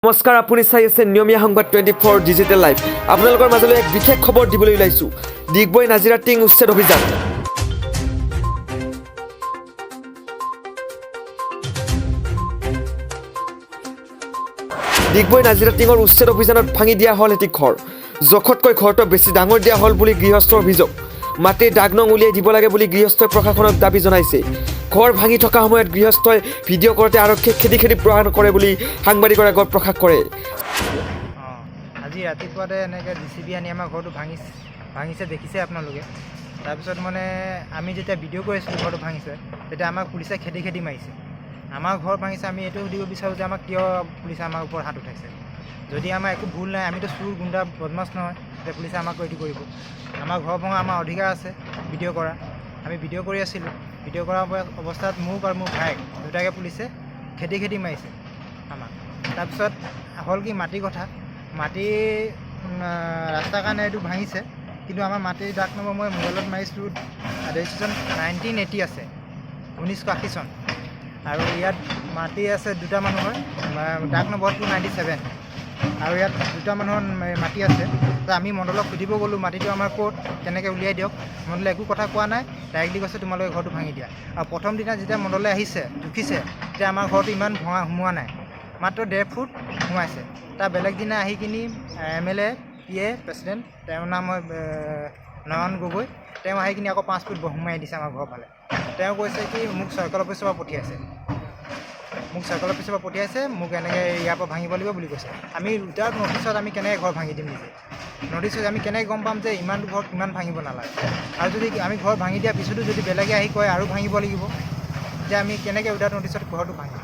নমস্কাৰ, আপুনি চাই আছে নিয়মীয়া সংবাদ 24 ডিজিটেল লাইভ। আপোনালোকৰ মাজলৈ এক বিশেষ খবৰ দিবলৈ ওলাইছোঁ। ডিগবৈ নাজিৰা টিং উচ্ছেদ অভিযান। ডিগবৈ নাজিৰা টিঙৰ উচ্ছেদ অভিযানত ভাঙি দিয়া হ'ল এটি ঘৰ। জোখতকৈ ঘৰটো বেছি ডাঙৰ দিয়া হ'ল বুলি গৃহস্থৰ অভিযোগ। মাটিৰ দাগ নং উলিয়াই দিব লাগে বুলি গৃহস্থই প্ৰশাসনক দাবী জনাইছে। ঘৰ ভাঙি থকা সময়ত গৃহস্থই ভিডিঅ' কৰোঁতে আৰক্ষীয়ে খেদি প্ৰহাৰ কৰে বুলি সাংবাদিকৰ আগত প্ৰকাশ কৰে। আজি ৰাতিপুৱাতে এনেকৈ JCB আনি আমাৰ ঘৰটো ভাঙিছে দেখিছে আপোনালোকে। তাৰপিছত মানে আমি যেতিয়া ভিডিঅ' কৰি আছিলোঁ ঘৰটো ভাঙিছে, তেতিয়া আমাক পুলিচে খেদি মাৰিছে। আমাৰ ঘৰ ভাঙিছে, আমি এইটো সুধিব বিচাৰোঁ যে আমাক কিয় পুলিচে আমাৰ ওপৰত হাত উঠাইছে। যদি আমাৰ একো ভুল নাই, আমিতো চুৰ গুণ্ডা বদমাছ নহয় যে পুলিচে আমাক এইটো কৰিব। আমাৰ ঘৰ ভঙা আমাৰ অধিকাৰ আছে ভিডিঅ' কৰা। আমি ভিডিঅ' কৰি আছিলোঁ। ভিডিঅ' কৰা অৱস্থাত মোক আৰু মোৰ ভাইক দুটাকে পুলিচে খেদি মাৰিছে আমাক। তাৰপিছত হ'ল কি মাটিৰ কথা, মাটি ৰাস্তাৰ কাৰণে এইটো ভাঙিছে, কিন্তু আমাৰ মাটিৰ দাগ নম্বৰ মই মোবাইলত মাৰিছিলোঁ, ৰেজিষ্ট্ৰেশ্যন 1980 আছে, 1980 চন। আৰু ইয়াত মাটি আছে দুটা মানুহৰ, দাগ নম্বৰ 297, আৰু ইয়াত দুটা মানুহৰ মাটি আছে। আমি মণ্ডলক সুধিব গ'লোঁ মাটিটো আমাৰ ক'ত, কেনেকৈ উলিয়াই দিয়ক। মণ্ডলে একো কথা কোৱা নাই, ডাইৰেক্টলি কৈছে তোমালোকে ঘৰটো ভাঙি দিয়া। আৰু প্ৰথম দিনা যেতিয়া মণ্ডলে আহিছে জুখিছে, তেতিয়া আমাৰ ঘৰটো ইমান সোমোৱা নাই, মাত্ৰ 1.5 ফুট সোমাইছে। তাৰ বেলেগ দিনা আহি কিনি MLA PA প্ৰেচিডেণ্ট, তেওঁৰ নাম হয় নয়ন গগৈ, তেওঁ আহি কিনি আকৌ 5 ফুট সোমাই দিছে আমাৰ ঘৰৰ ফালে। তেওঁ কৈছে কি মোক চাৰ্কল অফিচৰ পৰা পঠিয়াইছে, মোক এনেকৈ ইয়াৰ পৰা ভাঙিব লাগিব বুলি কৈছে। আমি উইদাউট নটিছত আমি কেনেকৈ ঘৰ ভাঙি দিম নিজে? নটিছত আমি কেনেকৈ গম পাম যে ইমানটো ঘৰ কিমান ভাঙিব নালাগে? আৰু যদি আমি ঘৰ ভাঙি দিয়াৰ পিছতো যদি বেলেগে আহি কয় আৰু ভাঙিব লাগিব, তেতিয়া আমি কেনেকৈ উইদাউট নটিছত ঘৰটো ভাঙিম?